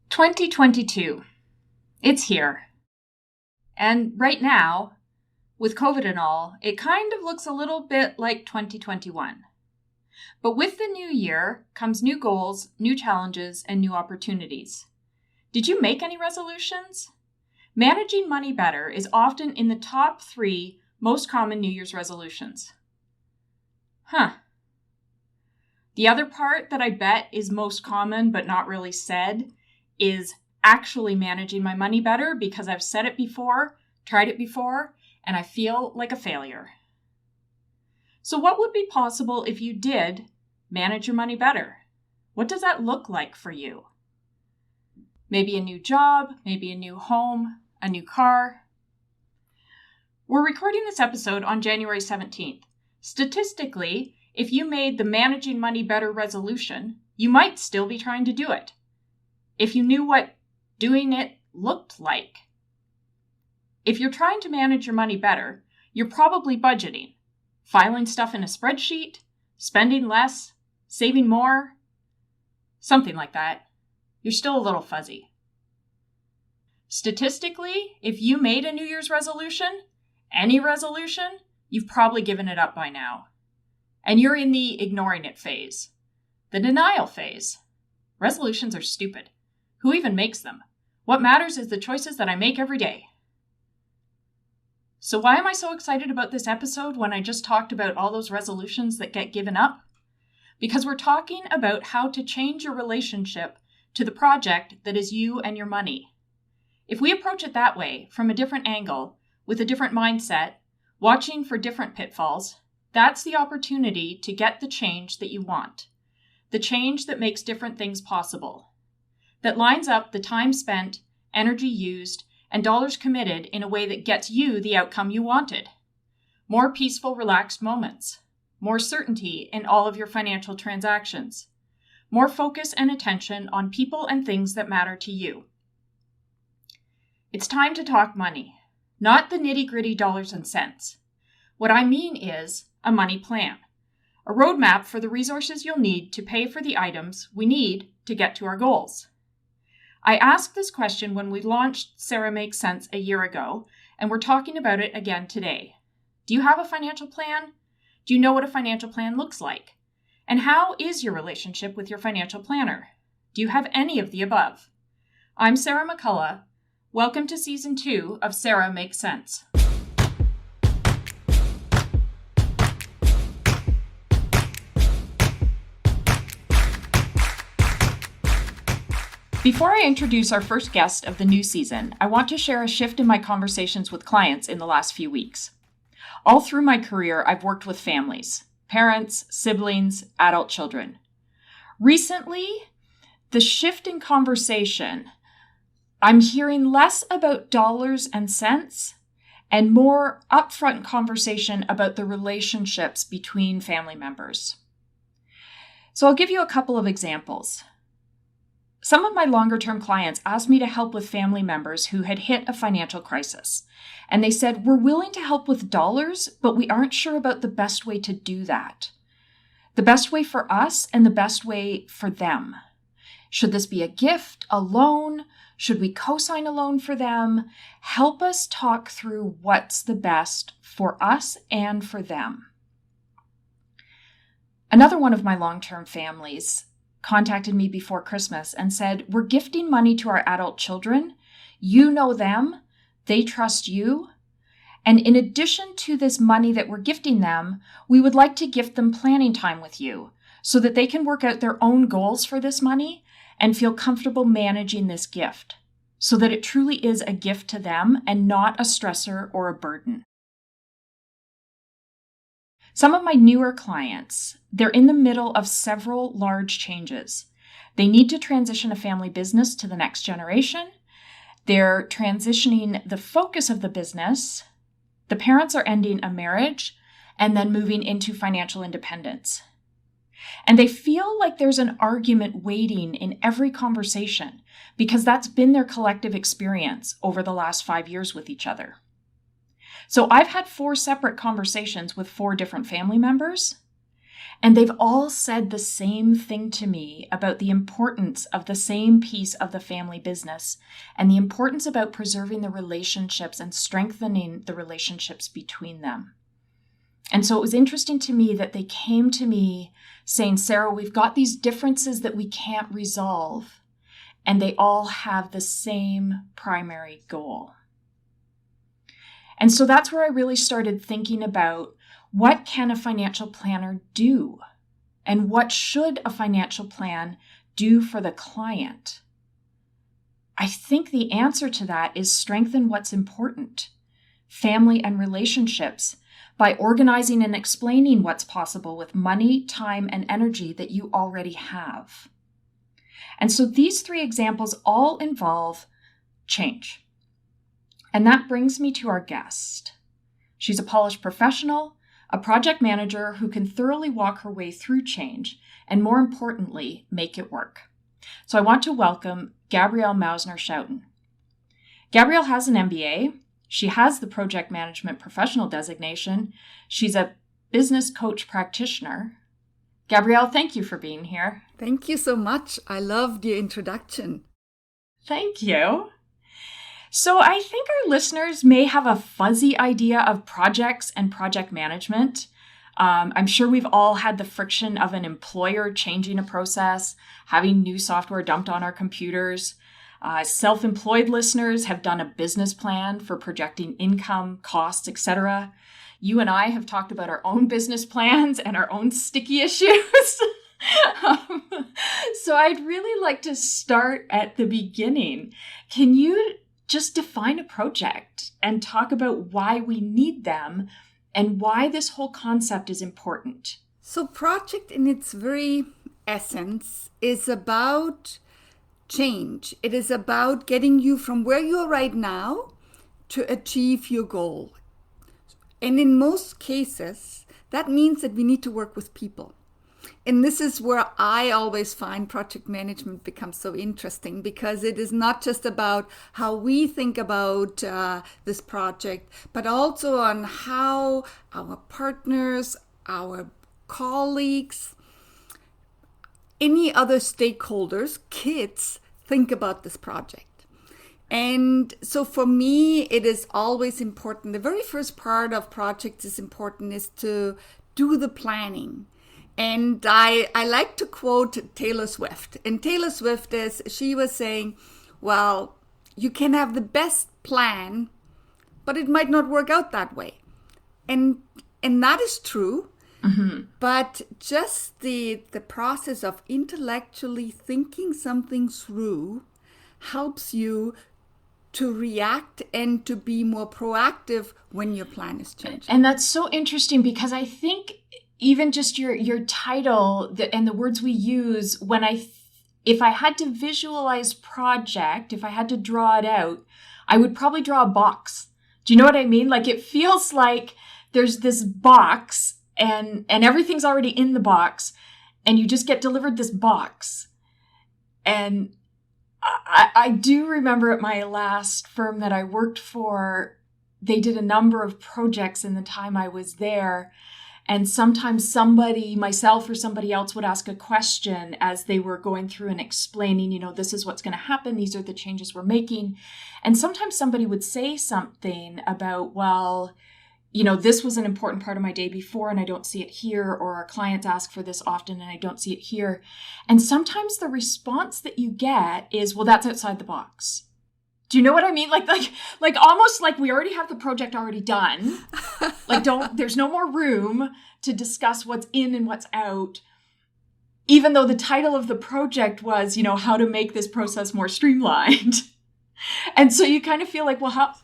2022. It's here. And right now, with COVID and all, it kind of looks a little bit like 2021. But with the new year comes new goals, new challenges, and new opportunities. Did you make any resolutions? Managing money better is often in the top 3 most common New Year's resolutions. The other part that I bet is most common but not really said is actually managing my money better, because I've said it before, tried it before, and I feel like a failure. So what would be possible if you did manage your money better? What does that look like for you? Maybe a new job, maybe a new home, a new car. We're recording this episode on January 17th. Statistically, if you made the managing money better resolution, you might still be trying to do it, if you knew what doing it looked like. If you're trying to manage your money better, you're probably budgeting, filing stuff in a spreadsheet, spending less, saving more, something like that. You're still a little fuzzy. Statistically, if you made a New Year's resolution, any resolution, you've probably given it up by now. And you're in the ignoring it phase, the denial phase. Resolutions are stupid. Who even makes them? What matters is the choices that I make every day. So why am I so excited about this episode when I just talked about all those resolutions that get given up? Because we're talking about how to change your relationship to the project that is you and your money. If we approach it that way, from a different angle, with a different mindset, watching for different pitfalls, that's the opportunity to get the change that you want. The change that makes different things possible. That lines up the time spent, energy used, and dollars committed in a way that gets you the outcome you wanted. More peaceful, relaxed moments. More certainty in all of your financial transactions. More focus and attention on people and things that matter to you. It's time to talk money, not the nitty-gritty dollars and cents. What I mean is a money plan, a roadmap for the resources you'll need to pay for the items we need to get to our goals. I asked this question when we launched Sara Makes Sense a year ago, and we're talking about it again today. Do you have a financial plan? Do you know what a financial plan looks like? And how is your relationship with your financial planner? Do you have any of the above? I'm Sara McCullough. Welcome to Season 2 of Sara Makes Sense. Before I introduce our first guest of the new season, I want to share a shift in my conversations with clients in the last few weeks. All through my career, I've worked with families, parents, siblings, adult children. Recently, the shift in conversation, I'm hearing less about dollars and cents and more upfront conversation about the relationships between family members. So I'll give you a couple of examples. Some of my longer-term clients asked me to help with family members who had hit a financial crisis. And they said, we're willing to help with dollars, but we aren't sure about the best way to do that. The best way for us and the best way for them. Should this be a gift, a loan? Should we co-sign a loan for them? Help us talk through what's the best for us and for them. Another one of my long-term families contacted me before Christmas and said, we're gifting money to our adult children. You know them. They trust you. And in addition to this money that we're gifting them, we would like to gift them planning time with you so that they can work out their own goals for this money and feel comfortable managing this gift so that it truly is a gift to them and not a stressor or a burden. Some of my newer clients, they're in the middle of several large changes. They need to transition a family business to the next generation. They're transitioning the focus of the business. The parents are ending a marriage and then moving into financial independence. And they feel like there's an argument waiting in every conversation because that's been their collective experience over the last 5 years with each other. So I've had 4 separate conversations with 4 different family members, And they've all said the same thing to me about the importance of the same piece of the family business and the importance about preserving the relationships and strengthening the relationships between them. And so it was interesting to me that they came to me saying, Sara, we've got these differences that we can't resolve, and they all have the same primary goal. And so that's where I really started thinking about, what can a financial planner do? And what should a financial plan do for the client? I think the answer to that is strengthen what's important, family and relationships, by organizing and explaining what's possible with money, time, and energy that you already have. And so these 3 examples all involve change. And that brings me to our guest. She's a polished professional, a project manager who can thoroughly walk her way through change and, more importantly, make it work. So I want to welcome Gabriele Maussner-Schouten. Gabriele has an MBA. She has the project management professional designation. She's a business coach practitioner. Gabriele, thank you for being here. Thank you so much. I loved your introduction. Thank you. So I think our listeners may have a fuzzy idea of projects and project management. I'm sure we've all had the friction of an employer changing a process, having new software dumped on our computers. Self-employed listeners have done a business plan for projecting income, costs, etc. You and I have talked about our own business plans and our own sticky issues. So I'd really like to start at the beginning. Can you just define a project and talk about why we need them and why this whole concept is important? So project in its very essence is about change. It is about getting you from where you are right now to achieve your goal. And in most cases, that means that we need to work with people. And this is where I always find project management becomes so interesting, because it is not just about how we think about this project, but also on how our partners, our colleagues, any other stakeholders, kids, think about this project. And so for me, it is always important. The very first part of projects is important, is to do the planning. And I like to quote Taylor Swift. And Taylor Swift, she was saying, well, you can have the best plan, but it might not work out that way. And that is true. Mm-hmm. But just the process of intellectually thinking something through helps you to react and to be more proactive when your plan is changing. And that's so interesting, because I think even just your title and the words we use, if I had to visualize project, if I had to draw it out, I would probably draw a box. Do you know what I mean? Like, it feels like there's this box and everything's already in the box, and you just get delivered this box. And I do remember at my last firm that I worked for, they did a number of projects in the time I was there. And sometimes somebody, myself or somebody else, would ask a question as they were going through and explaining, this is what's going to happen. These are the changes we're making. And sometimes somebody would say something about, well, this was an important part of my day before and I don't see it here, or our clients ask for this often and I don't see it here. And sometimes the response that you get is, well, that's outside the box. Do you know what I mean? Like almost like we already have the project already done. There's no more room to discuss what's in and what's out. Even though the title of the project was, how to make this process more streamlined. And so you kind of feel like, well,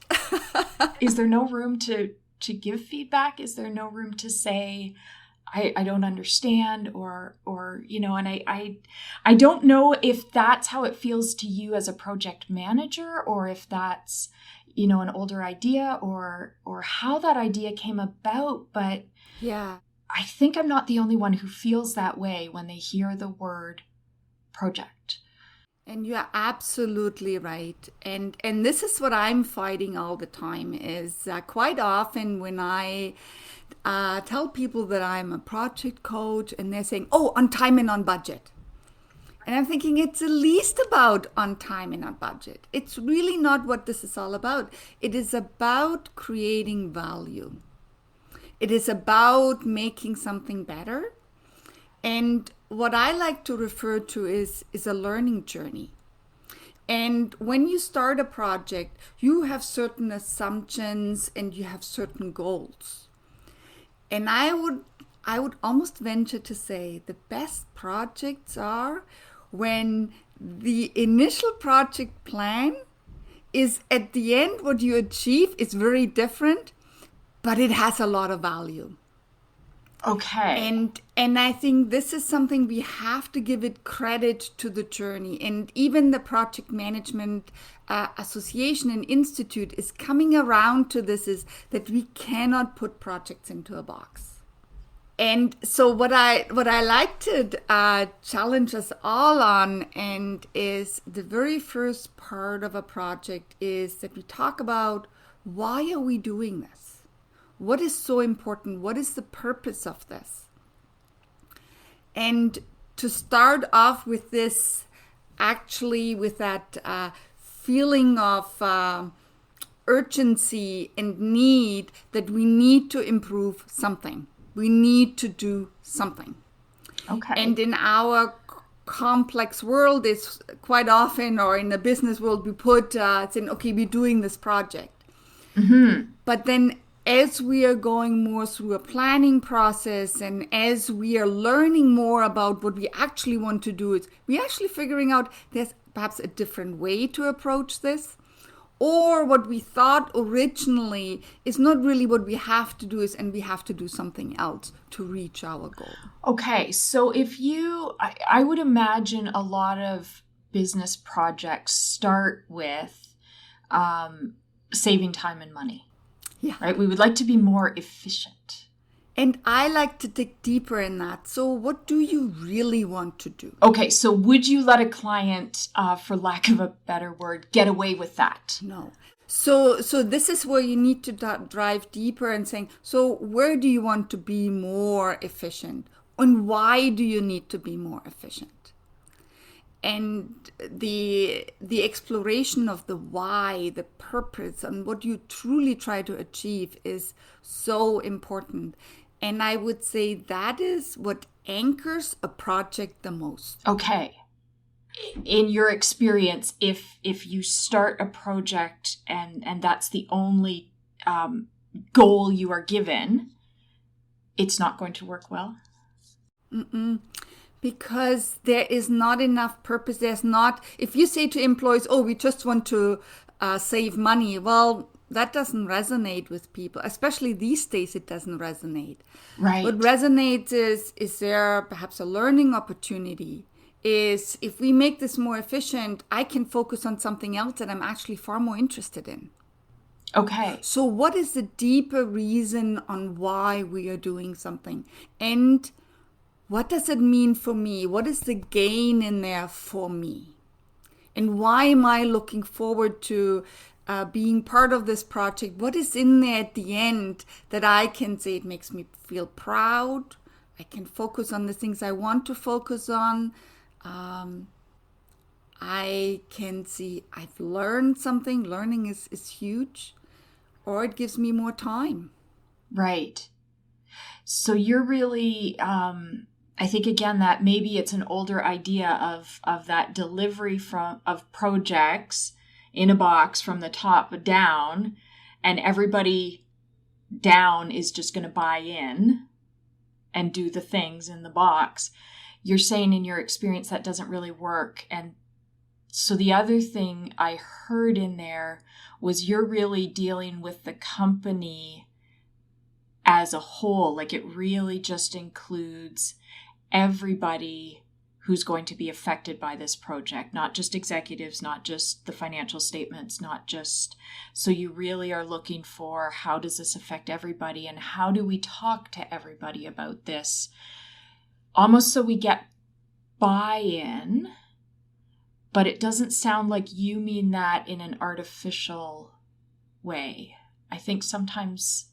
is there no room to give feedback? Is there no room to say, I don't understand, or and I don't know if that's how it feels to you as a project manager, or if that's, an older idea, or how that idea came about. But yeah, I think I'm not the only one who feels that way when they hear the word project. And you're absolutely right. And this is what I'm fighting all the time is quite often when I tell people that I'm a project coach and they're saying, oh, on time and on budget. And I'm thinking it's at least about on time and on budget. It's really not what this is all about. It is about creating value. It is about making something better. And what I like to refer to is a learning journey. And when you start a project, you have certain assumptions and you have certain goals. And I would almost venture to say the best projects are when the initial project plan is at the end what you achieve is very different, but it has a lot of value. Okay. And I think this is something we have to give it credit to the journey. And even the Project Management Association and Institute is coming around to this, is that we cannot put projects into a box. And so what I like to challenge us all on, and is the very first part of a project, is that we talk about, why are we doing this? What is so important? What is the purpose of this? And to start off with this, actually with that feeling of urgency and need, that we need to improve something. We need to do something. Okay. And in our complex world, is quite often, or in the business world, we put saying, okay, we're doing this project. Mm-hmm. But then as we are going more through a planning process, and as we are learning more about what we actually want to do, is we actually figuring out there's perhaps a different way to approach this. Or what we thought originally is not really what we have to do, and we have to do something else to reach our goal. Okay, so I would imagine a lot of business projects start with saving time and money. Yeah. Right? We would like to be more efficient. And I like to dig deeper in that. So what do you really want to do? Okay, so would you let a client, for lack of a better word, get away with that? No. So this is where you need to drive deeper and saying, so where do you want to be more efficient? And why do you need to be more efficient? And the exploration of the why, the purpose, and what you truly try to achieve is so important. And I would say that is what anchors a project the most. Okay. In your experience, if you start a project and that's the only goal you are given, it's not going to work well? Because there is not enough purpose. There's not, if you say to employees, oh, we just want to save money, well, that doesn't resonate with people. Especially these days, it doesn't resonate. Right. What resonates is there perhaps a learning opportunity? Is if we make this more efficient, I can focus on something else that I'm actually far more interested in. Okay. So what is the deeper reason on why we are doing something? And what does it mean for me? What is the gain in there for me? And why am I looking forward to being part of this project? What is in there at the end that I can say it makes me feel proud? I can focus on the things I want to focus on. I can see I've learned something. Learning is huge. Or it gives me more time. Right. So you're really, I think, again, that maybe it's an older idea of that delivery of projects in a box from the top down, and everybody down is just going to buy in and do the things in the box. You're saying in your experience that doesn't really work. And so the other thing I heard in there was you're really dealing with the company as a whole. Like it really just includes everybody who's going to be affected by this project, not just executives, not just the financial statements, not just, so you really are looking for how does this affect everybody and how do we talk to everybody about this, almost so we get buy-in, but it doesn't sound like you mean that in an artificial way. I think sometimes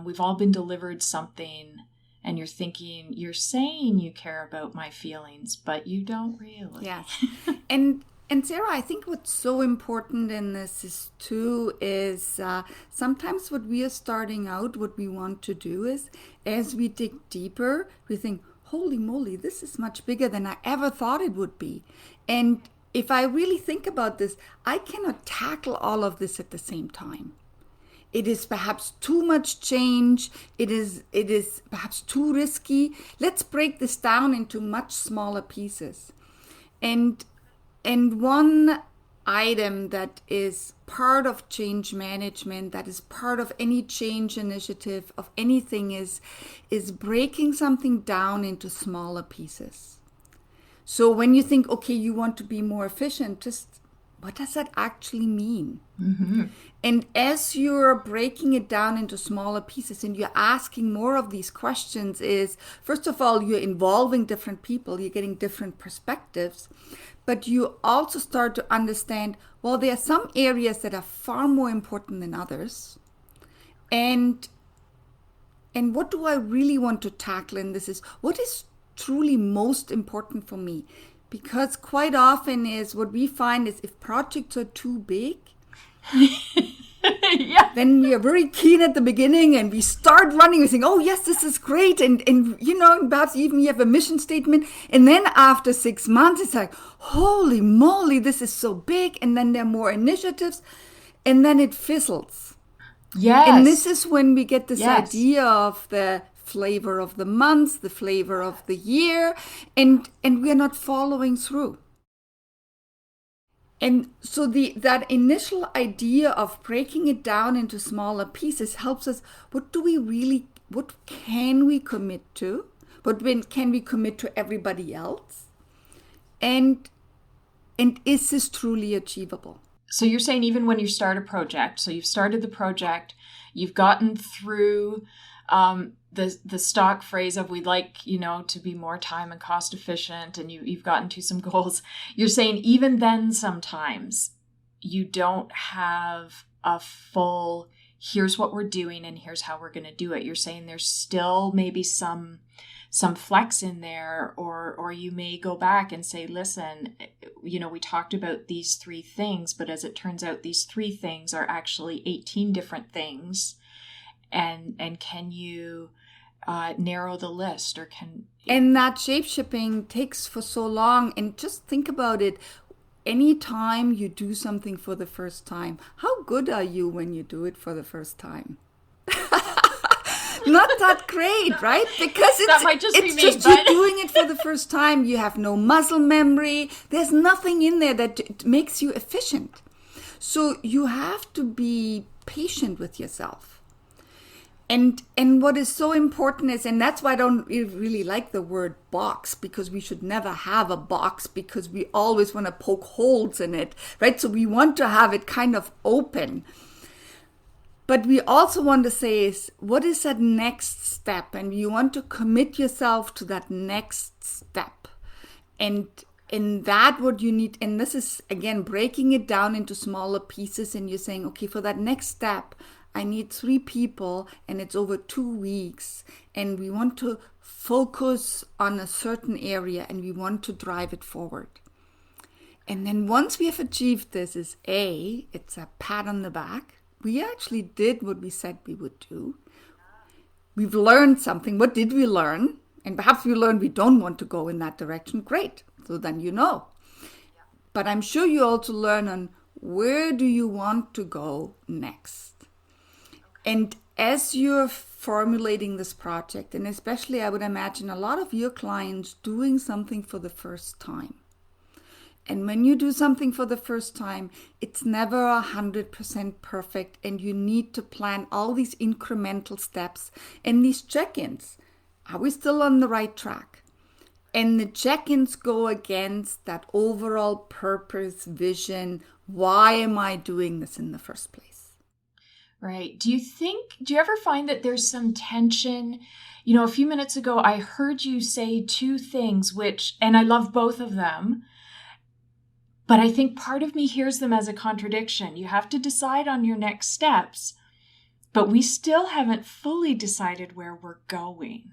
we've all been delivered something and you're thinking, you're saying you care about my feelings, but you don't really. Yes. And Sara, I think what's so important in this is sometimes what we are starting out, what we want to do is, as we dig deeper, we think, holy moly, this is much bigger than I ever thought it would be. And if I really think about this, I cannot tackle all of this at the same time. It is perhaps too much change. It is perhaps too risky. Let's break this down into much smaller pieces. And one item that is part of change management, that is part of any change initiative of anything is breaking something down into smaller pieces. So when you think, okay, you want to be more efficient, just what does that actually mean? Mm-hmm. And as you're breaking it down into smaller pieces and you're asking more of these questions is, first of all, you're involving different people, you're getting different perspectives, but you also start to understand, well, there are some areas that are far more important than others. And what do I really want to tackle in this is, what is truly most important for me? Because quite often is what we find is if projects are too big, yeah. then we are very keen at the beginning and we start running. We think, oh yes, this is great. And perhaps even you have a mission statement. And then after 6 months, it's like, holy moly, this is so big. And then there are more initiatives and then it fizzles. Yes. And this is when we get this Yes. idea of the flavor of the month, the flavor of the year, and we're not following through. And so that initial idea of breaking it down into smaller pieces helps us. What can we commit to? What can we commit to everybody else? And is this truly achievable? So you're saying even when you start a project, so you've started the project, you've gotten through the stock phrase of we'd like, to be more time and cost efficient, and you've gotten to some goals. You're saying even then sometimes you don't have a full, here's what we're doing and here's how we're going to do it. You're saying there's still maybe some flex in there, or you may go back and say, listen, we talked about these 3 things, but as it turns out, these 3 things are actually 18 different things. And can you narrow the list, or and that shape-shifting takes for so long. And just think about it. Anytime you do something for the first time, how good are you when you do it for the first time? Not that great, right? Because that might just be me, just you doing it for the first time. You have no muscle memory. There's nothing in there that makes you efficient. So you have to be patient with yourself. And what is so important is, and that's why I don't really like the word box, because we should never have a box, because we always want to poke holes in it, right? So we want to have it kind of open. But we also want to say is, what is that next step? And you want to commit yourself to that next step. And that what you need, and this is, again, breaking it down into smaller pieces, and you're saying, okay, for that next step, I need 3 people and it's over 2 weeks, and we want to focus on a certain area and we want to drive it forward. And then once we have achieved this, it's a pat on the back. We actually did what we said we would do. We've learned something. What did we learn? And perhaps we learned we don't want to go in that direction. Great. So then you know. But I'm sure you also learn on where do you want to go next. And as you're formulating this project, and especially I would imagine a lot of your clients doing something for the first time. And when you do something for the first time, it's never 100% perfect, and you need to plan all these incremental steps and these check-ins. Are we still on the right track? And the check-ins go against that overall purpose, vision. Why am I doing this in the first place? Right. Do you ever find that there's some tension? A few minutes ago, I heard you say 2 things, and I love both of them, But I think part of me hears them as a contradiction. You have to decide on your next steps, but we still haven't fully decided where we're going.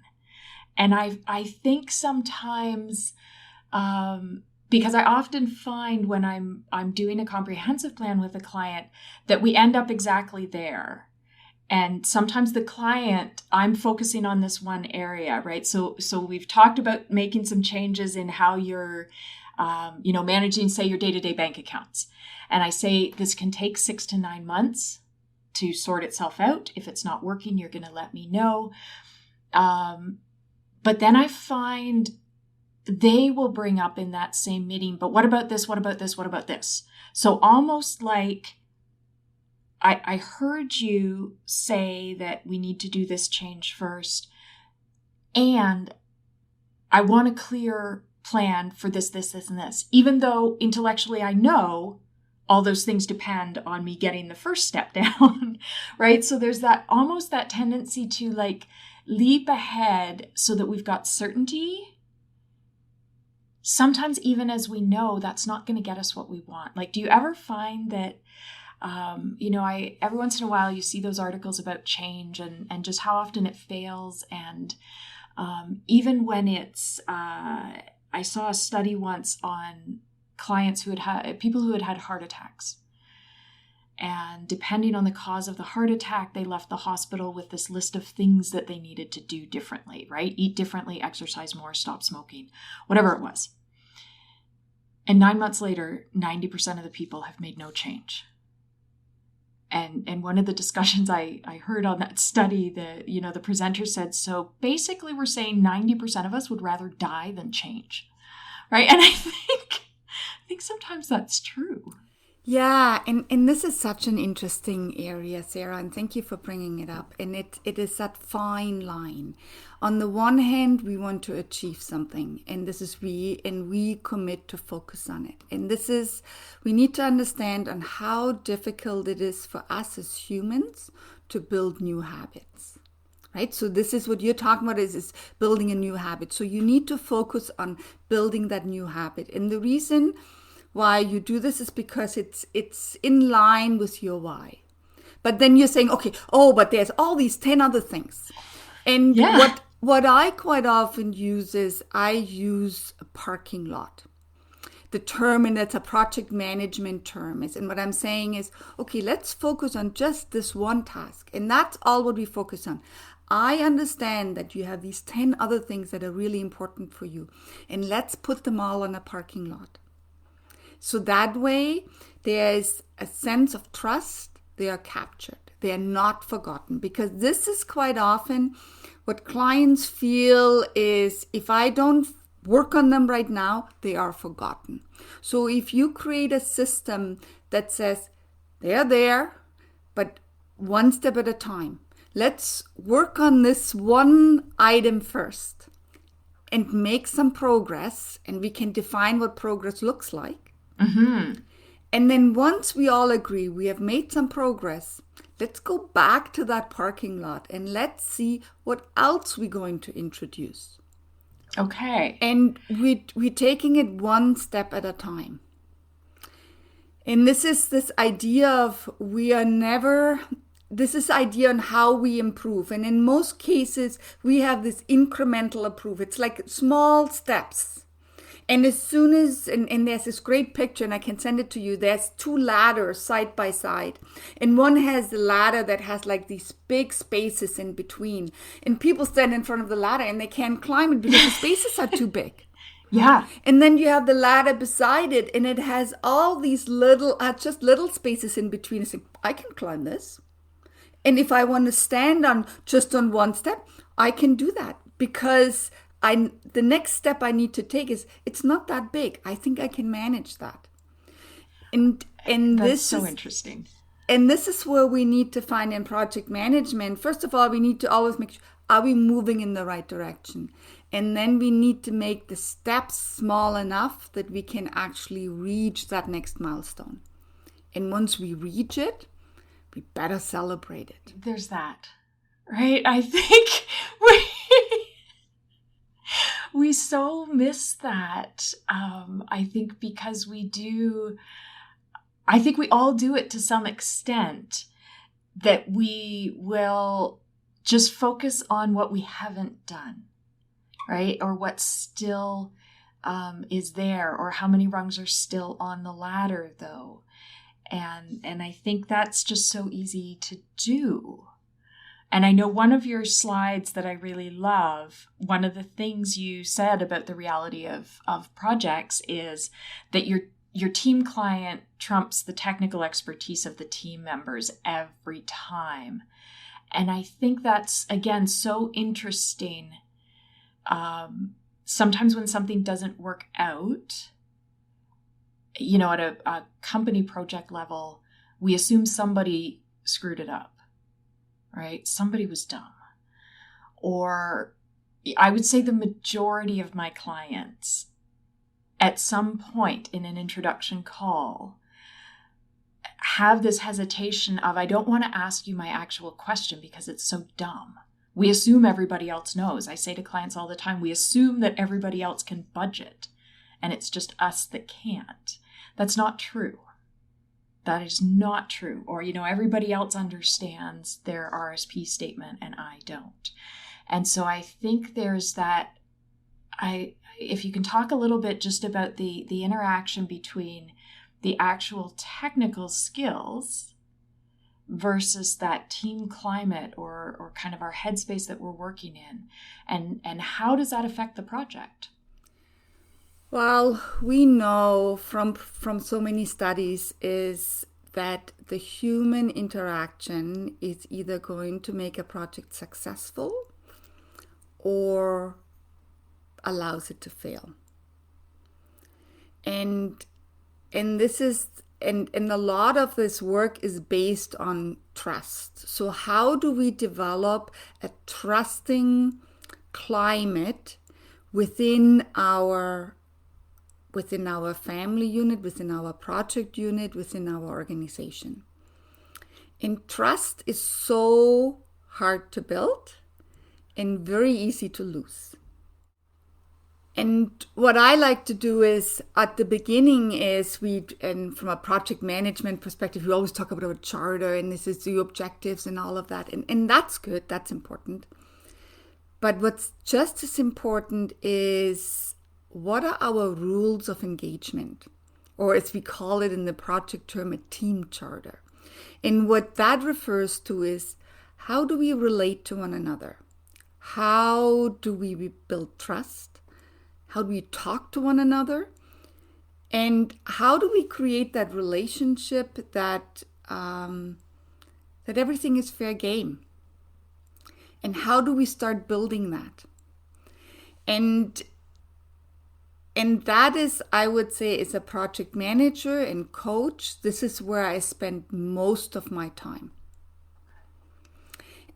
And I think sometimes, because I often find when I'm doing a comprehensive plan with a client that we end up exactly there. And sometimes the client, I'm focusing on this one area, right? So we've talked about making some changes in how you're, managing, say, your day-to-day bank accounts. And I say this can take 6 to 9 months to sort itself out. If it's not working, you're going to let me know. But then I find they will bring up in that same meeting, but what about this? What about this? What about this? So almost like I heard you say that we need to do this change first, and I want a clear plan for this, this, this, and this, even though intellectually I know all those things depend on me getting the first step down, right? So there's that almost that tendency to like leap ahead so that we've got certainty. Sometimes even as we know that's not going to get us what we want. Like, do you ever find that, every once in a while you see those articles about change and just how often it fails. And even when it's, I saw a study once on clients who had people who had heart attacks. And depending on the cause of the heart attack, they left the hospital with this list of things that they needed to do differently, right? Eat differently, exercise more, stop smoking, whatever it was. And 9 months later, 90% of the people have made no change. And one of the discussions I heard on that study, the presenter said, so basically we're saying 90% of us would rather die than change, right? And I think sometimes that's true. Yeah, and this is such an interesting area, Sara, and thank you for bringing it up. And it is that fine line. On the one hand, we want to achieve something, and we commit to focus on it. And we need to understand on how difficult it is for us as humans to build new habits, right? So this is what you're talking about is building a new habit. So you need to focus on building that new habit. And the reason why you do this is because it's in line with your why. But then you're saying, okay, but there's all these 10 other things. And what I quite often use is I use a parking lot. The term, and that's a project management term, and what I'm saying is, okay, let's focus on just this one task. And that's all what we focus on. I understand that you have these 10 other things that are really important for you. And let's put them all on a parking lot. So that way, there's a sense of trust. They are captured. They are not forgotten. Because this is quite often what clients feel is if I don't work on them right now, they are forgotten. So if you create a system that says they're there, but one step at a time, let's work on this one item first and make some progress, and we can define what progress looks like. Mm-hmm. And then once we all agree we have made some progress, let's go back to that parking lot and let's see what else we're going to introduce. Okay. And we're taking it one step at a time. And this is this idea of this is idea on how we improve. And in most cases, we have this incremental improve. It's like small steps. And as soon as, and there's this great picture, and I can send it to you, there's 2 ladders side by side. And one has the ladder that has like these big spaces in between. And people stand in front of the ladder and they can't climb it because the spaces are too big. Yeah. And then you have the ladder beside it, and it has all these just little spaces in between. It's like, I can climb this. And if I want to stand on one step, I can do that because the next step I need to take is, it's not that big. I think I can manage that. And that's so interesting. And this is where we need to find in project management. First of all, we need to always make sure, are we moving in the right direction? And then we need to make the steps small enough that we can actually reach that next milestone. And once we reach it, we better celebrate it. There's that, right? I think we so miss that. I think because I think we all do it to some extent, that we will just focus on what we haven't done, right? Or what still is there, or how many rungs are still on the ladder, though. And I think that's just so easy to do. And I know one of your slides that I really love, one of the things you said about the reality of projects is that your team client trumps the technical expertise of the team members every time. And I think that's, again, so interesting. Sometimes when something doesn't work out, at a company project level, we assume somebody screwed it up, right? Somebody was dumb. Or I would say the majority of my clients, at some point in an introduction call, have this hesitation of, I don't want to ask you my actual question because it's so dumb. We assume everybody else knows. I say to clients all the time, we assume that everybody else can budget and it's just us that can't. That's not true. That is not true. Or, everybody else understands their RSP statement and I don't. And so I think there's that, if you can talk a little bit just about the interaction between the actual technical skills versus that team climate or kind of our headspace that we're working in, and how does that affect the project? Well, we know from so many studies is that the human interaction is either going to make a project successful or allows it to fail. And this is and a lot of this work is based on trust. So how do we develop a trusting climate within our family unit, within our project unit, within our organization? And trust is so hard to build and very easy to lose. And what I like to do is at the beginning and from a project management perspective, we always talk about our charter and this is the objectives and all of that. And that's good, that's important. But what's just as important is, what are our rules of engagement? Or as we call it in the project term, a team charter. And what that refers to is, how do we relate to one another? How do we build trust? How do we talk to one another? And how do we create that relationship that everything is fair game? And how do we start building that? And that is, I would say, as a project manager and coach, this is where I spend most of my time.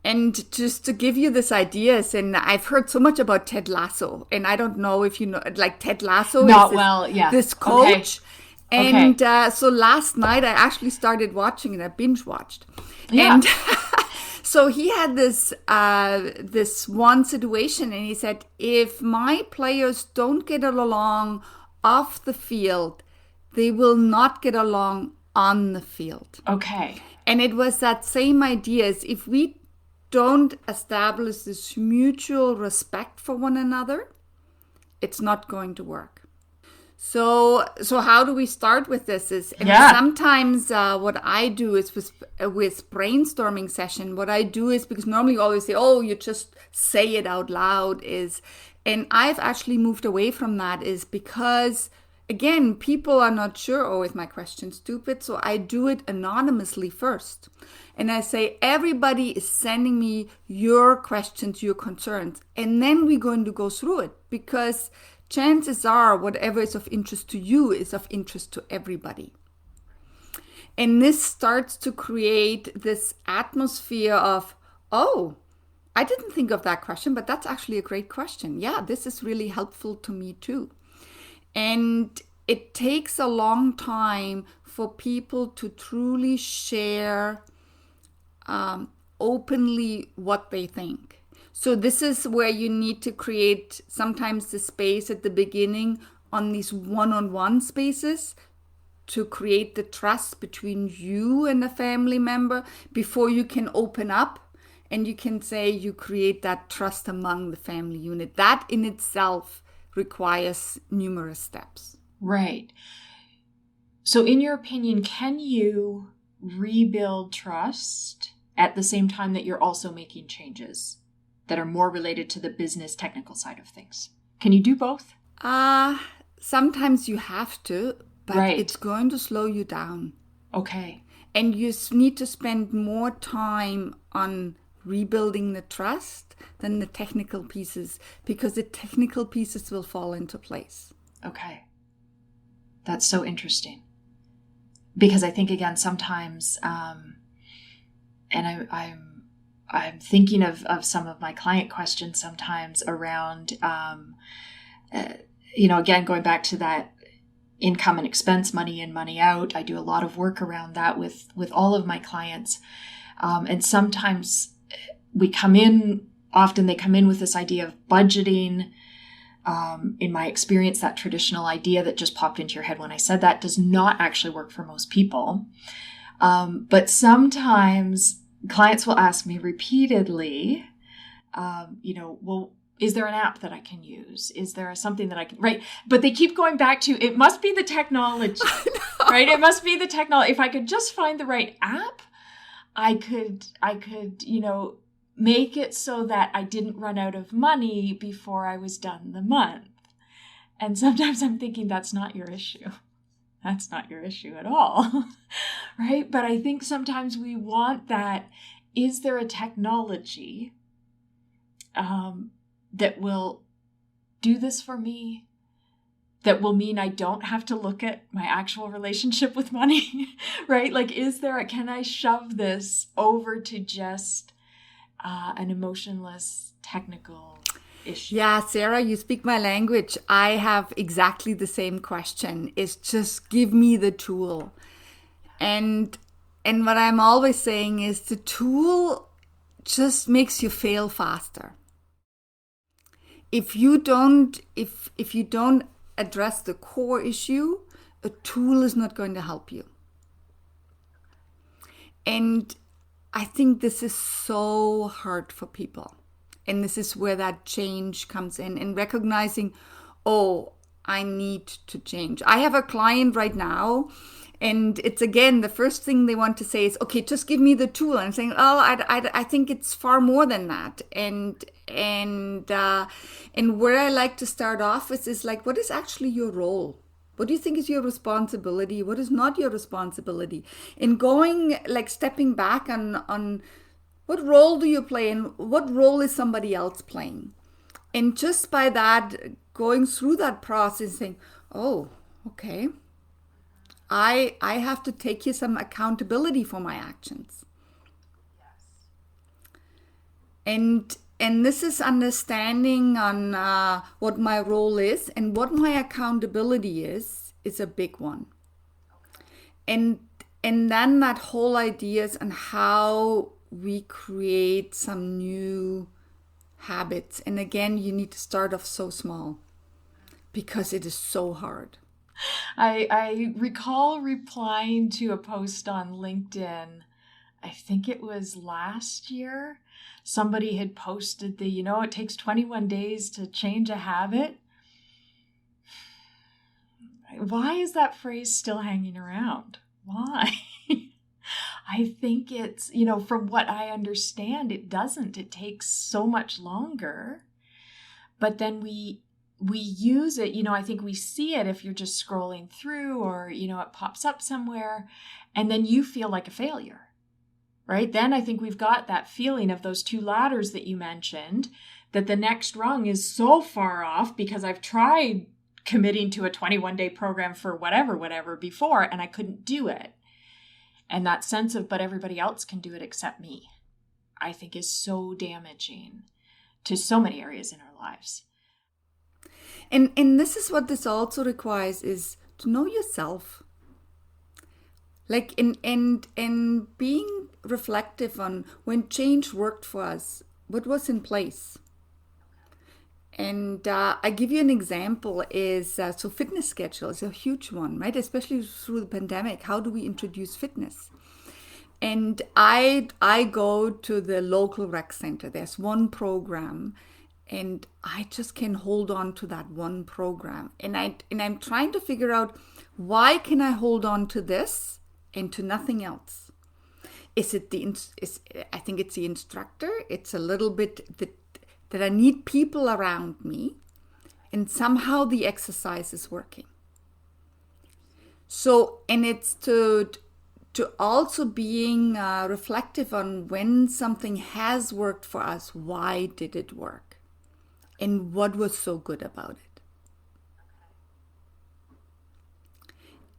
And just to give you this ideas, and I've heard so much about Ted Lasso, and I don't know if you know, like Ted Lasso this coach. Okay. And so last night I actually started watching it. I binge watched. Yeah. And so he had this one situation, and he said, if my players don't get along off the field, they will not get along on the field. Okay. And it was that same idea as, if we don't establish this mutual respect for one another, it's not going to work. So how do we start with this? Sometimes what I do is with brainstorming session, what I do is, because normally you always say, oh, you just say it out loud, and I've actually moved away from that, is because, again, people are not sure, oh, is my question stupid? So I do it anonymously first. And I say, everybody is sending me your questions, your concerns. And then we're going to go through it, because chances are whatever is of interest to you is of interest to everybody. And this starts to create this atmosphere of, oh, I didn't think of that question, but that's actually a great question. Yeah, this is really helpful to me too. And it takes a long time for people to truly share openly what they think. So this is where you need to create sometimes the space at the beginning on these one-on-one spaces to create the trust between you and a family member before you can open up and you can say you create that trust among the family unit. That in itself requires numerous steps. Right. So in your opinion, can you rebuild trust at the same time that you're also making changes that are more related to the business technical side of things? Can you do both? Sometimes you have to, but Right. It's going to slow you down. Okay. And you need to spend more time on rebuilding the trust than the technical pieces, because the technical pieces will fall into place. Okay. That's so interesting. Because I think, again, sometimes, and I'm thinking of some of my client questions sometimes around, again, going back to that income and expense, money in, money out. I do a lot of work around that with all of my clients. And sometimes often they come in with this idea of budgeting. In my experience, that traditional idea that just popped into your head when I said that does not actually work for most people. But sometimes clients will ask me repeatedly, well, is there an app that I can use? Is there something that I can, right? But they keep going back to, it must be the technology, right? It must be the technology. If I could just find the right app, I could, make it so that I didn't run out of money before I was done the month. And sometimes I'm thinking that's not your issue. That's not your issue at all, right? But I think sometimes we want that. Is there a technology that will do this for me? That will mean I don't have to look at my actual relationship with money, right? Like, can I shove this over to just an emotionless technical issue? Yeah, Sara, you speak my language. I have exactly the same question. It's just give me the tool. And what I'm always saying is the tool just makes you fail faster. If you don't address the core issue, a tool is not going to help you. And I think this is so hard for people. And this is where that change comes in, and recognizing, oh, I need to change. I have a client right now, and it's, again, the first thing they want to say is, okay, just give me the tool. And I'm saying, oh, I think it's far more than that. And where I like to start off with is like, what is actually your role? What do you think is your responsibility? What is not your responsibility? And going, like, stepping back on what role do you play and what role is somebody else playing? And just by that, going through that process, saying, oh, okay, I have to take here some accountability for my actions. And this is understanding on what my role is and what my accountability is a big one. And then that whole idea is on how we create some new habits. And again, you need to start off so small because it is so hard. I recall replying to a post on LinkedIn, I think it was last year. Somebody had posted it takes 21 days to change a habit. Why is that phrase still hanging around? Why? I think it's, from what I understand, it doesn't. It takes so much longer. But then we use it, I think we see it if you're just scrolling through or, it pops up somewhere, and then you feel like a failure, right? Then I think we've got that feeling of those two ladders that you mentioned, that the next rung is so far off because I've tried committing to a 21-day program for whatever before, and I couldn't do it. And that sense of, but everybody else can do it except me, I think is so damaging to so many areas in our lives. And this is what this also requires, is to know yourself. Like, and being reflective on when change worked for us, what was in place. And I give you an example is, so fitness schedule is a huge one, right? Especially through the pandemic. How do we introduce fitness? And I go to the local rec center. There's one program, and I just can hold on to that one program. And I'm trying to figure out, why can I hold on to this and to nothing else? Is it I think it's the instructor. It's a little bit that I need people around me, and somehow the exercise is working. So, and it's to also being reflective on when something has worked for us, why did it work? And what was so good about it?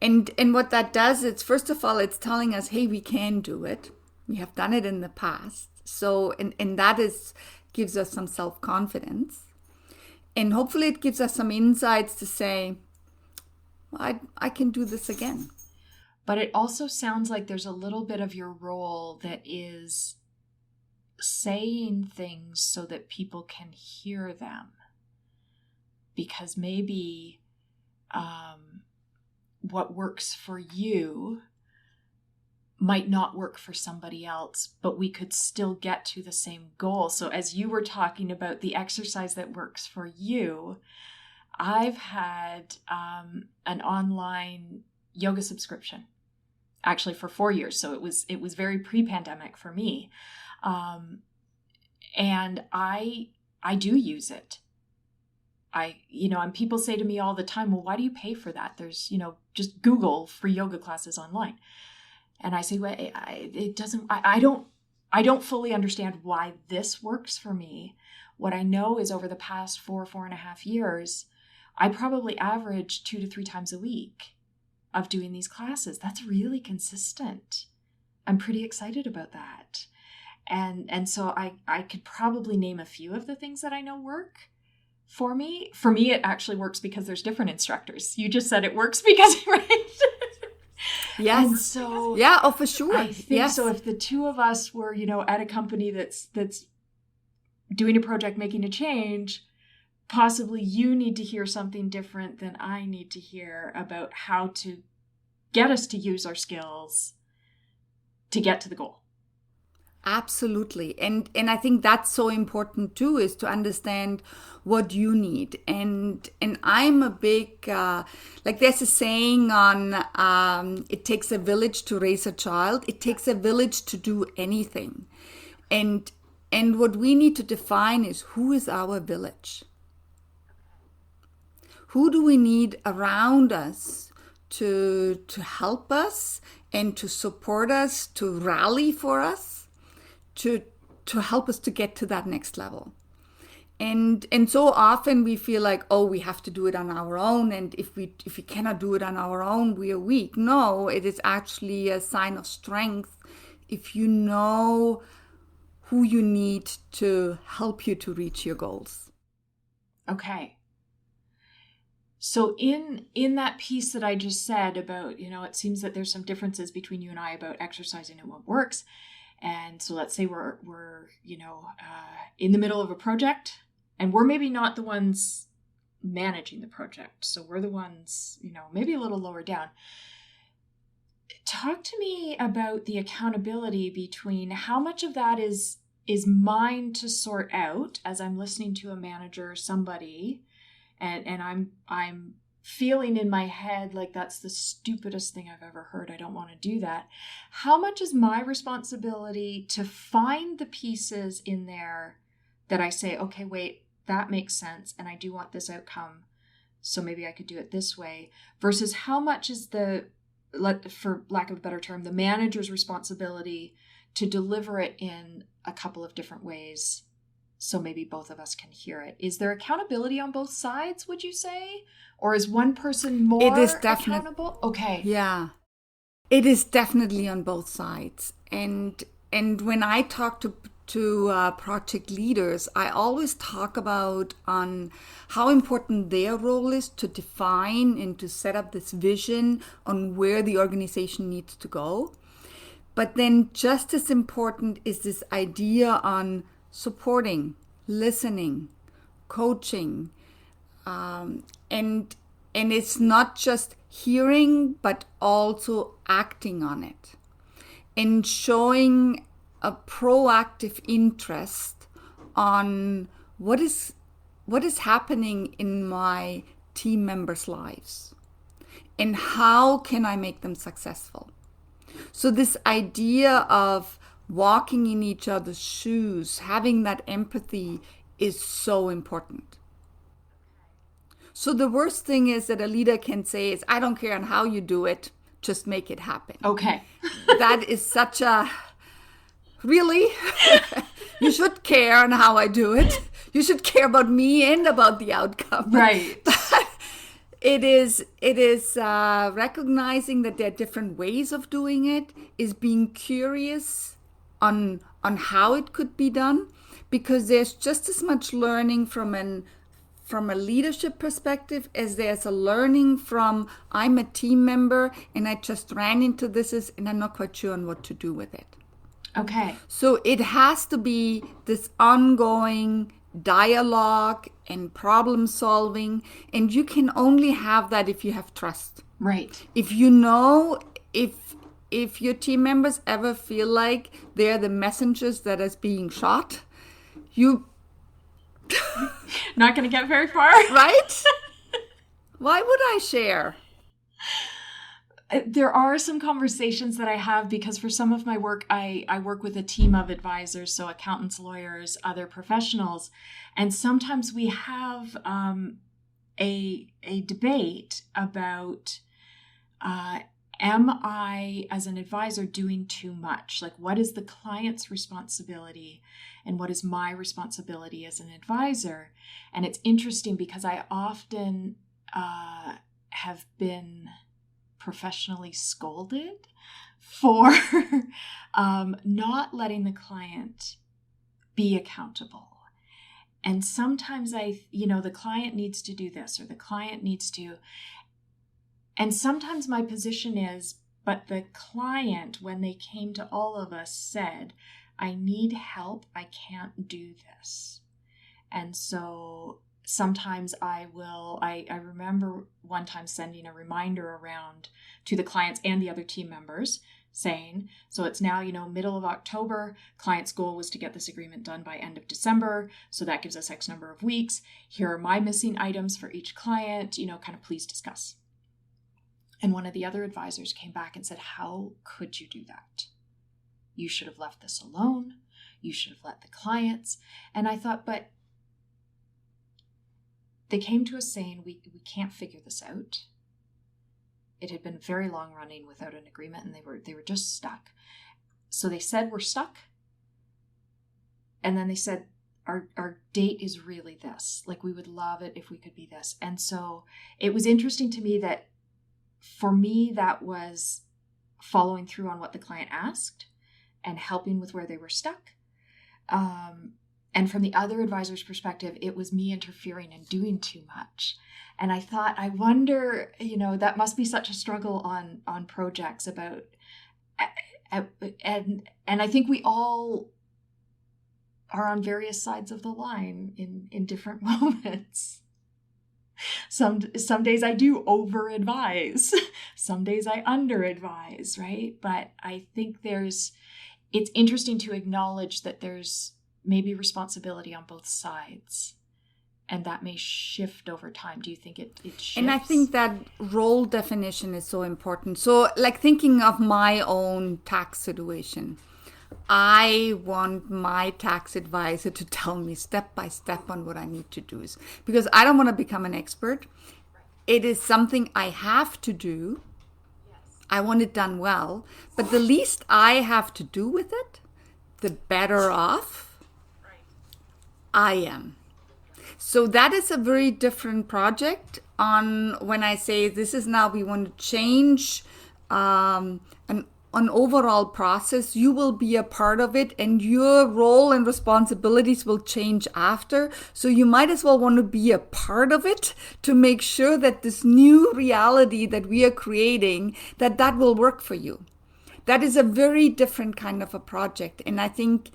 And what that does, it's first of all, it's telling us, hey, we can do it. We have done it in the past. So, and that gives us some self-confidence. And hopefully it gives us some insights to say, I can do this again. But it also sounds like there's a little bit of your role that is saying things so that people can hear them. Because maybe what works for you might not work for somebody else, but we could still get to the same goal. So as you were talking about the exercise that works for you, I've had an online yoga subscription actually for 4 years. So it was very pre-pandemic for me. And I do use it. And people say to me all the time, well, why do you pay for that? There's, just Google free yoga classes online. And I say, well, I don't fully understand why this works for me. What I know is over the past 4.5 years, I probably average 2 to 3 times a week of doing these classes. That's really consistent. I'm pretty excited about that. And so I could probably name a few of the things that I know work for me. For me, it actually works because there's different instructors. You just said it works because, right? Yes. And so yeah, for sure. I think so. If the two of us were, at a company that's doing a project, making a change, possibly you need to hear something different than I need to hear about how to get us to use our skills to get to the goal. Absolutely. And I think that's so important too, is to understand what you need. And I'm a big, there's a saying on, it takes a village to raise a child. It takes a village to do anything. And what we need to define is, who is our village? Who do we need around us to help us and to support us, to rally for us? To help us to get to that next level. And so often we feel like, oh, we have to do it on our own, and if we cannot do it on our own, we are weak. No, it is actually a sign of strength if you know who you need to help you to reach your goals. Okay. So in that piece that I just said about, it seems that there's some differences between you and I about exercising and what works. And so let's say we're in the middle of a project, and we're maybe not the ones managing the project. So we're the ones, maybe a little lower down. Talk to me about the accountability between how much of that is mine to sort out as I'm listening to a manager or somebody, and I'm feeling in my head like that's the stupidest thing I've ever heard. I don't want to do that. How much is my responsibility to find the pieces in there that I say, okay, wait, that makes sense, and I do want this outcome, so maybe I could do it this way, versus how much is for lack of a better term, the manager's responsibility to deliver it in a couple of different ways, so maybe both of us can hear it. Is there accountability on both sides, would you say? Or is one person more accountable? Okay. Yeah. It is definitely on both sides. And when I talk to project leaders, I always talk about on how important their role is to define and to set up this vision on where the organization needs to go. But then just as important is this idea on supporting, listening, coaching, and it's not just hearing, but also acting on it and showing a proactive interest on what is happening in my team members' lives and how can I make them successful. So this idea of walking in each other's shoes, having that empathy is so important. So the worst thing is that a leader can say is, I don't care on how you do it, just make it happen. Okay. That is such a, really? You should care on how I do it. You should care about me and about the outcome. Right. It is recognizing that there are different ways of doing it, is being curious on how it could be done, because there's just as much learning from a leadership perspective as there's a learning from, I'm a team member and I just ran into this and I'm not quite sure on what to do with it. Okay. So it has to be this ongoing dialogue and problem solving, and you can only have that if you have trust. Right. If you know, if your team members ever feel like they're the messengers that is being shot, you not going to get very far. Right? Why would I share? There are some conversations that I have because for some of my work, I work with a team of advisors, so accountants, lawyers, other professionals. And sometimes we have a debate about, am I, as an advisor, doing too much? Like, what is the client's responsibility and what is my responsibility as an advisor? And it's interesting because I often have been professionally scolded for not letting the client be accountable. And sometimes the client needs to do this or the client needs to. And sometimes my position is, but the client, when they came to all of us, said, I need help. I can't do this. And so sometimes I remember one time sending a reminder around to the clients and the other team members saying, so it's now, middle of October, client's goal was to get this agreement done by end of December. So that gives us X number of weeks. Here are my missing items for each client, kind of please discuss. And one of the other advisors came back and said, how could you do that? You should have left this alone. You should have let the clients. And I thought, but they came to us saying, we can't figure this out. It had been very long running without an agreement and they were just stuck. So they said, we're stuck. And then they said, our date is really this. Like, we would love it if we could be this. And so it was interesting to me that for me, that was following through on what the client asked and helping with where they were stuck. And from the other advisor's perspective, it was me interfering and doing too much. And I thought, I wonder, that must be such a struggle on projects about, and I think we all are on various sides of the line in different moments. Some days I do over-advise. Some days I under-advise, right? But I think it's interesting to acknowledge that there's maybe responsibility on both sides. And that may shift over time. Do you think it shifts? And I think that role definition is so important. So like thinking of my own tax situation, I want my tax advisor to tell me step by step on what I need to do, because I don't want to become an expert. It is something I have to do. I want it done well, but the least I have to do with it, the better off I am. So that is a very different project on when I say this is now we want to change an overall process. You will be a part of it and your role and responsibilities will change after. So you might as well want to be a part of it to make sure that this new reality that we are creating, that will work for you. That is a very different kind of a project. And I think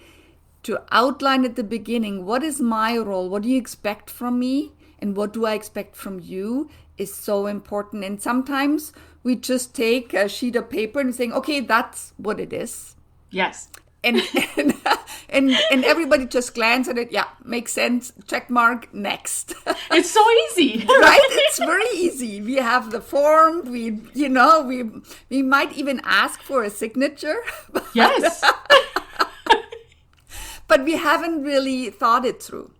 to outline at the beginning, what is my role? What do you expect from me? And what do I expect from you is so important. And sometimes we just take a sheet of paper and saying, okay, that's what it is. Yes. And everybody just glance at it. Yeah, makes sense. Check mark. Next. It's so easy, right? It's very easy. We have the form. We might even ask for a signature. Yes. But we haven't really thought it through.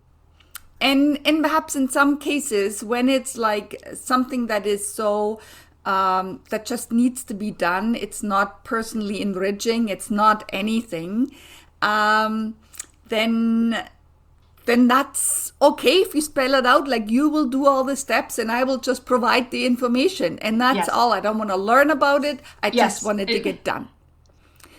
And perhaps in some cases, when it's like something that is so that just needs to be done, it's not personally enriching, it's not anything, then that's okay if you spell it out, like you will do all the steps and I will just provide the information. And that's all. I don't want to learn about it. I just wanted to get done.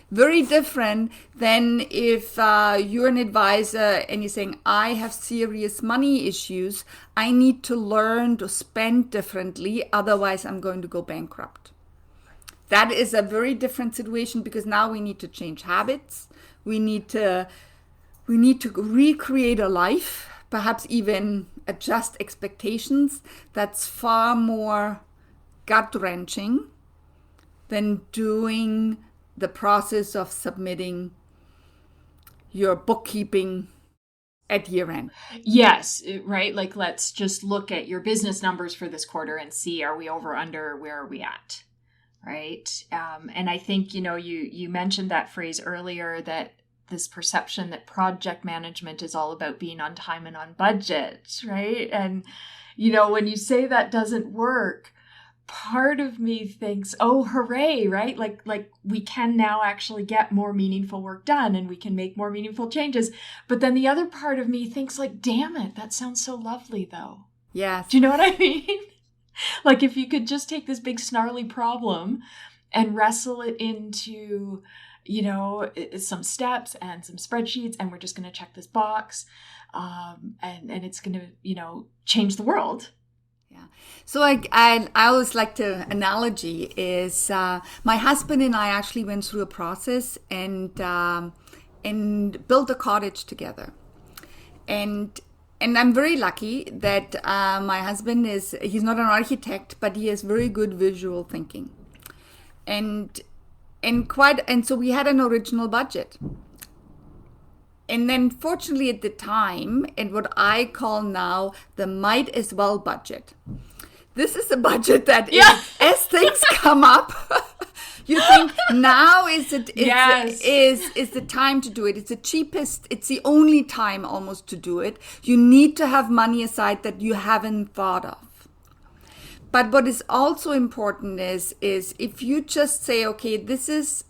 Very different than if you're an advisor and you're saying, I have serious money issues. I need to learn to spend differently. Otherwise, I'm going to go bankrupt. That is a very different situation because now we need to change habits. We need to recreate a life, perhaps even adjust expectations. That's far more gut-wrenching than doing the process of submitting your bookkeeping at year end. Yes, right? Like, let's just look at your business numbers for this quarter and see, are we over, under, where are we at? Right? And I think, you mentioned that phrase earlier, that this perception that project management is all about being on time and on budget, right? And, when you say that doesn't work, part of me thinks, oh, hooray, right? Like we can now actually get more meaningful work done and we can make more meaningful changes. But then the other part of me thinks like, damn it, that sounds so lovely though. Yes. Do you know what I mean? Like if you could just take this big snarly problem and wrestle it into, some steps and some spreadsheets, and we're just going to check this box, and it's going to, change the world. Yeah. So I always like to analogy is my husband and I actually went through a process and built a cottage together. And I'm very lucky that my husband he's not an architect, but he has very good visual thinking. And so we had an original budget. And then fortunately at the time, and what I call now the might as well budget. This is a budget that as things come up, you think now is the time to do it. It's the cheapest, it's the only time almost to do it. You need to have money aside that you haven't thought of. But what is also important is if you just say, okay, this is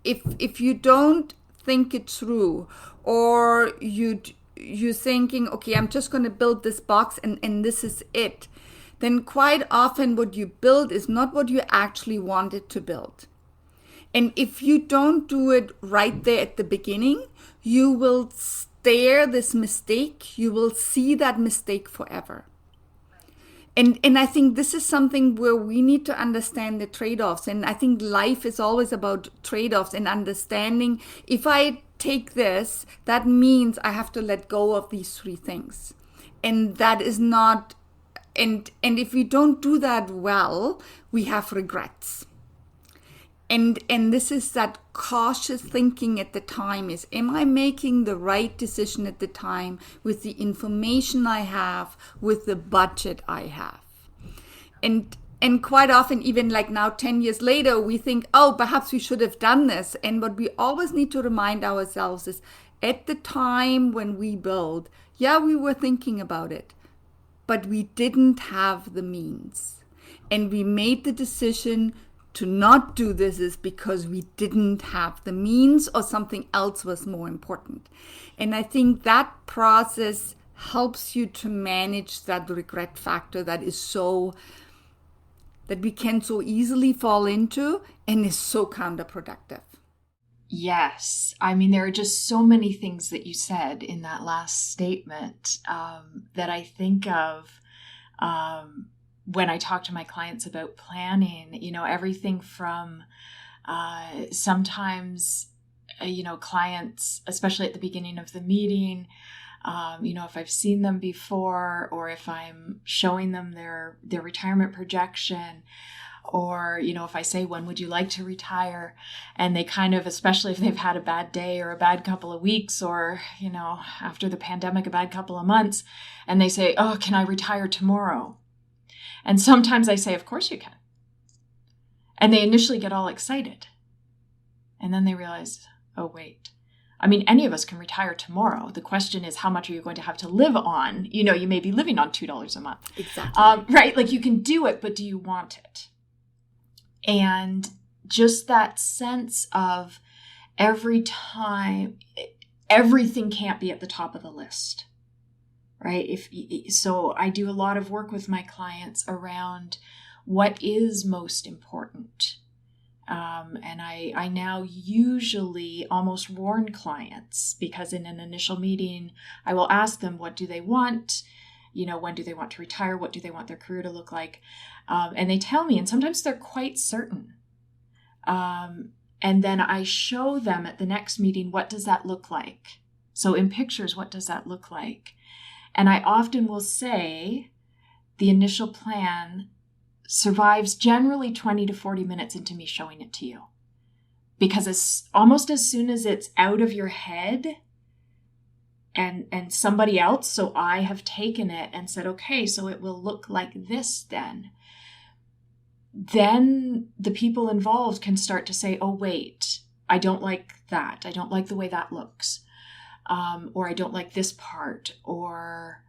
if you don't think it through, or you're thinking, okay, I'm just going to build this box and this is it, then quite often what you build is not what you actually wanted to build. And if you don't do it right there at the beginning, you will stare this mistake, you will see that mistake forever. And I think this is something where we need to understand the trade-offs. And I think life is always about trade-offs and understanding, if I take this, that means I have to let go of these three things. And that is not, and if we don't do that well, we have regrets. And this is that cautious thinking at the time is, am I making the right decision at the time with the information I have, with the budget I have? And quite often, even like now, 10 years later, we think, oh, perhaps we should have done this. And what we always need to remind ourselves is, at the time when we build, we were thinking about it, but we didn't have the means. And we made the decision to not do this is because we didn't have the means or something else was more important. And I think that process helps you to manage that regret factor that we can so easily fall into and is so counterproductive. Yes. I mean, there are just so many things that you said in that last statement that I think of when I talk to my clients about planning, everything from sometimes clients, especially at the beginning of the meeting, if I've seen them before, or if I'm showing them their retirement projection, or, if I say, when would you like to retire? And they kind of, especially if they've had a bad day or a bad couple of weeks, or, after the pandemic, a bad couple of months, and they say, oh, can I retire tomorrow? And sometimes I say, of course you can. And they initially get all excited. And then they realize, oh, wait. I mean, any of us can retire tomorrow. The question is, how much are you going to have to live on? You may be living on $2 a month. Exactly. Right? Like, you can do it, but do you want it? And just that sense of every time, everything can't be at the top of the list, right? So I do a lot of work with my clients around what is most important. And I now usually almost warn clients, because in an initial meeting, I will ask them, what do they want? When do they want to retire? What do they want their career to look like? And they tell me, and sometimes they're quite certain. And then I show them at the next meeting, what does that look like? So in pictures, what does that look like? And I often will say the initial plan survives generally 20 to 40 minutes into me showing it to you. Because it's almost as soon as it's out of your head and somebody else, so I have taken it and said, okay, so it will look like this then the people involved can start to say, oh, wait, I don't like that. I don't like the way that looks. Or I don't like this part. Or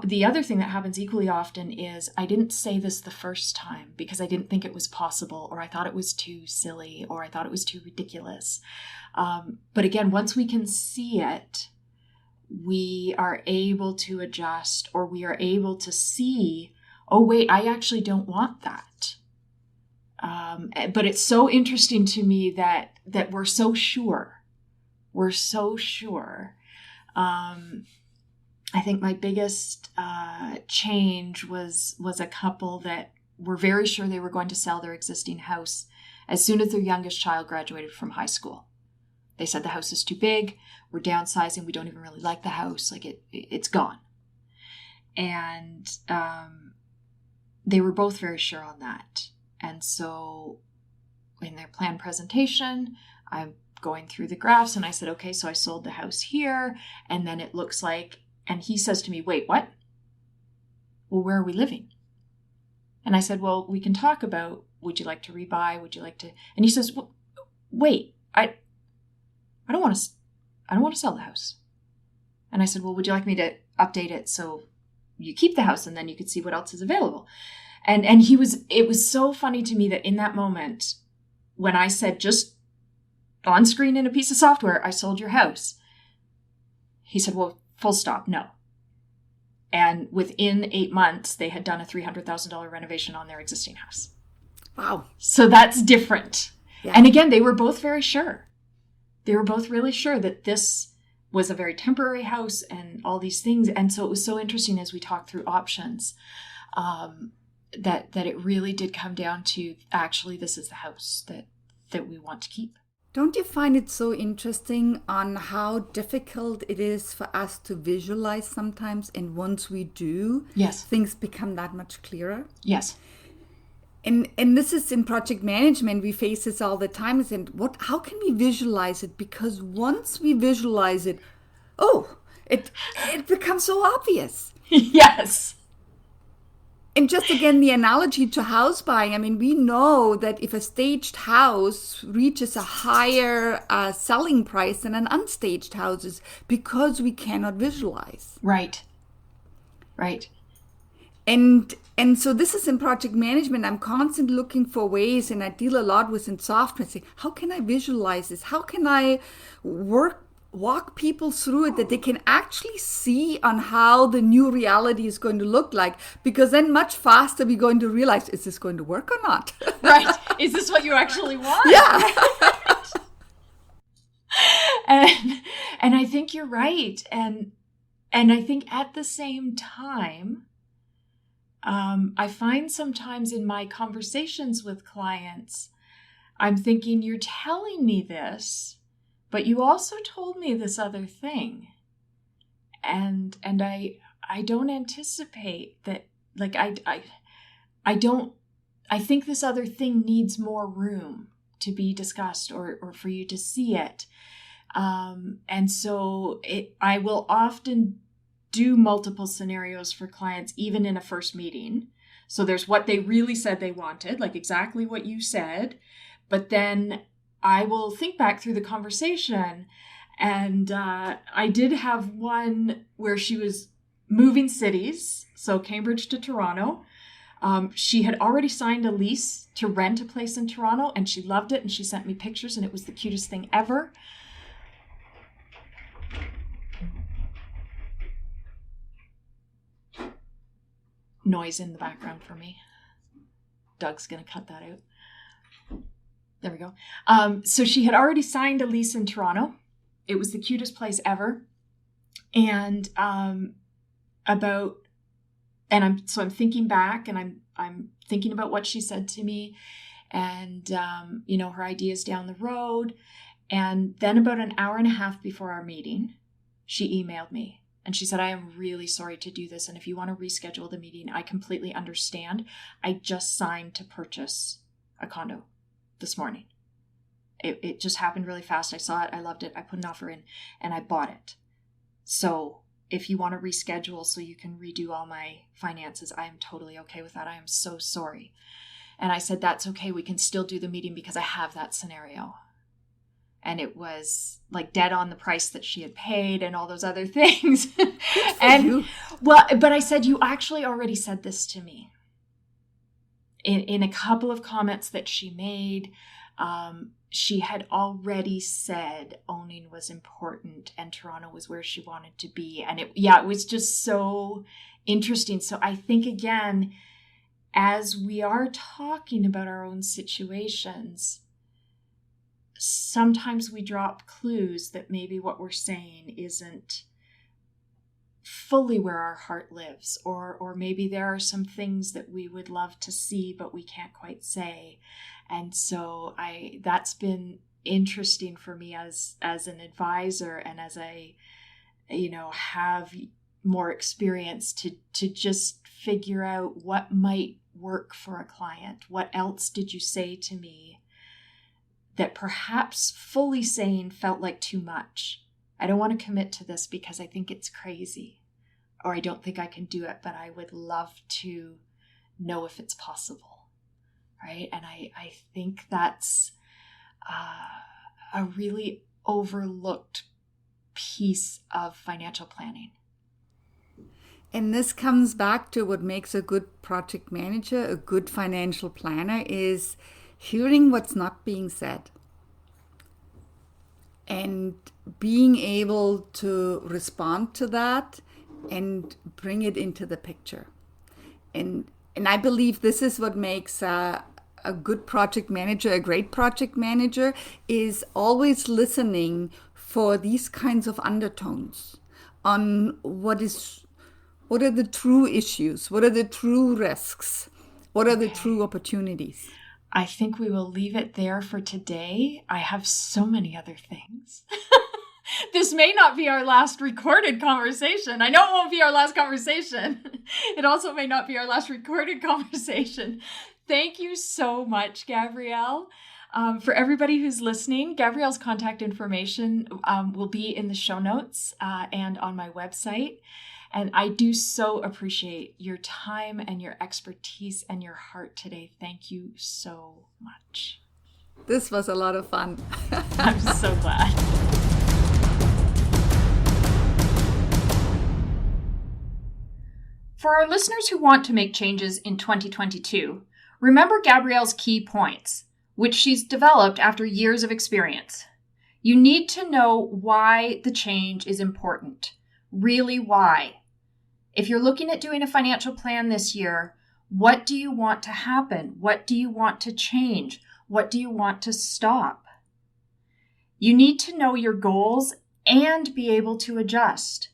the other thing that happens equally often is, I didn't say this the first time because I didn't think it was possible, or I thought it was too silly, or I thought it was too ridiculous. But again, once we can see it, we are able to adjust, or we are able to see, oh, wait, I actually don't want that. But it's so interesting to me that we're so sure. We're so sure. I think my biggest change was a couple that were very sure they were going to sell their existing house as soon as their youngest child graduated from high school. They said, the house is too big, we're downsizing, we don't even really like the house, like it's gone. And they were both very sure on that. And so in their plan presentation, I'm going through the graphs, and I said, okay, so I sold the house here, and then it looks like, and he says to me, wait, what? Well, where are we living? And I said, well, we can talk about, would you like to rebuy? Would you like to? And he says, well, wait, I don't want to sell the house. And I said, well, would you like me to update it so you keep the house and then you could see what else is available? And it was so funny to me that in that moment, when I said, just on screen in a piece of software, I sold your house, he said, well, full stop, no. And within 8 months, they had done a $300,000 renovation on their existing house. Wow. So that's different. Yeah. And again, they were both very sure. They were both really sure that this was a very temporary house and all these things. And so it was so interesting as we talked through options, that it really did come down to, actually, this is the house that we want to keep. Don't you find it so interesting on how difficult it is for us to visualize sometimes? And once we do, yes, things become that much clearer. Yes. And this is in project management, we face this all the time. And how can we visualize it? Because once we visualize it, it becomes so obvious. Yes. And just again, the analogy to house buying, I mean, we know that if a staged house reaches a higher selling price than an unstaged house is, because we cannot visualize. Right. Right. And so this is in project management. I'm constantly looking for ways, and I deal a lot with in software, saying, how can I visualize this? How can I walk people through it, that they can actually see on how the new reality is going to look like? Because then much faster we're going to realize, is this going to work or not? Right. Is this what you actually want? Yeah. And I think you're right. And I think at the same time, I find sometimes in my conversations with clients, I'm thinking, you're telling me this, but you also told me this other thing. And I don't anticipate that, like, I think this other thing needs more room to be discussed or for you to see it. And so I will often do multiple scenarios for clients, even in a first meeting. So there's what they really said they wanted, like exactly what you said. But then I will think back through the conversation. And I did have one where she was moving cities, so Cambridge to Toronto. She had already signed a lease to rent a place in Toronto, and she loved it, and she sent me pictures, and it was the cutest thing ever. Noise in the background for me. Doug's going to cut that out. There we go. So she had already signed a lease in Toronto. It was the cutest place ever. And I'm thinking back, and I'm thinking about what she said to me, and her ideas down the road. And then about an hour and a half before our meeting, she emailed me. And she said, I am really sorry to do this. And if you want to reschedule the meeting, I completely understand. I just signed to purchase a condo this morning. It just happened really fast. I saw it. I loved it. I put an offer in and I bought it. So if you want to reschedule so you can redo all my finances, I am totally okay with that. I am so sorry. And I said, that's okay. We can still do the meeting because I have that scenario. And it was like dead on the price that she had paid and all those other things. But I said, you actually already said this to me. In a couple of comments that she made, she had already said owning was important and Toronto was where she wanted to be. And it was just so interesting. So I think, again, as we are talking about our own situations, sometimes we drop clues that maybe what we're saying isn't fully where our heart lives, or maybe there are some things that we would love to see but we can't quite say. And so that's been interesting for me as an advisor, and as I have more experience to just figure out what might work for a client. What else did you say to me that perhaps fully saying felt like too much? I don't want to commit to this because I think it's crazy, or I don't think I can do it, but I would love to know if it's possible, right? And I think that's a really overlooked piece of financial planning. And this comes back to what makes a good project manager, a good financial planner, is hearing what's not being said and being able to respond to that and bring it into the picture. And I believe this is what makes a good project manager, a great project manager, is always listening for these kinds of undertones on what are the true issues, what are the true risks, what are the true opportunities. I think we will leave it there for today. I have so many other things. This may not be our last recorded conversation. I know it won't be our last conversation. It also may not be our last recorded conversation. Thank you so much, Gabriele. For everybody who's listening, Gabriele's contact information will be in the show notes and on my website. And I do so appreciate your time and your expertise and your heart today. Thank you so much. This was a lot of fun. I'm so glad. For our listeners who want to make changes in 2022, remember Gabriele's key points, which she's developed after years of experience. You need to know why the change is important. Really, why? If you're looking at doing a financial plan this year, what do you want to happen? What do you want to change? What do you want to stop? You need to know your goals and be able to adjust.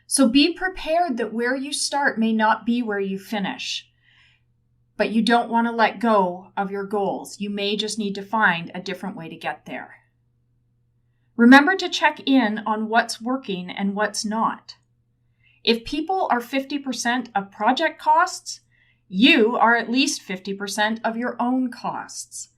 So be prepared that where you start may not be where you finish. but you don't want to let go of your goals. You may just need to find a different way to get there. Remember to check in on what's working and what's not. If people are 50% of project costs, you are at least 50% of your own costs.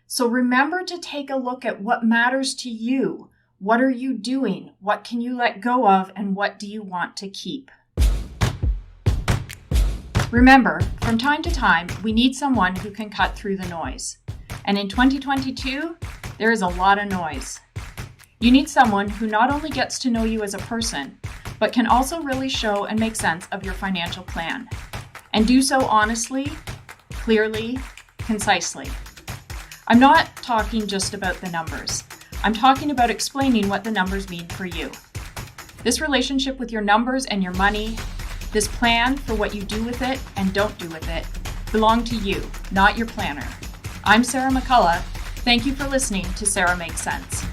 So remember to take a look at what matters to you. What are you doing? What can you let go of? And what do you want to keep? Remember, from time to time, we need someone who can cut through the noise. And in 2022, there is a lot of noise. You need someone who not only gets to know you as a person, but can also really show and make sense of your financial plan. And do so honestly, clearly, concisely. I'm not talking just about the numbers. I'm talking about explaining what the numbers mean for you. This relationship with your numbers and your money, this plan for what you do with it and don't do with it, belong to you, not your planner. I'm Sara McCullough. Thank you for listening to Sara Makes Sense.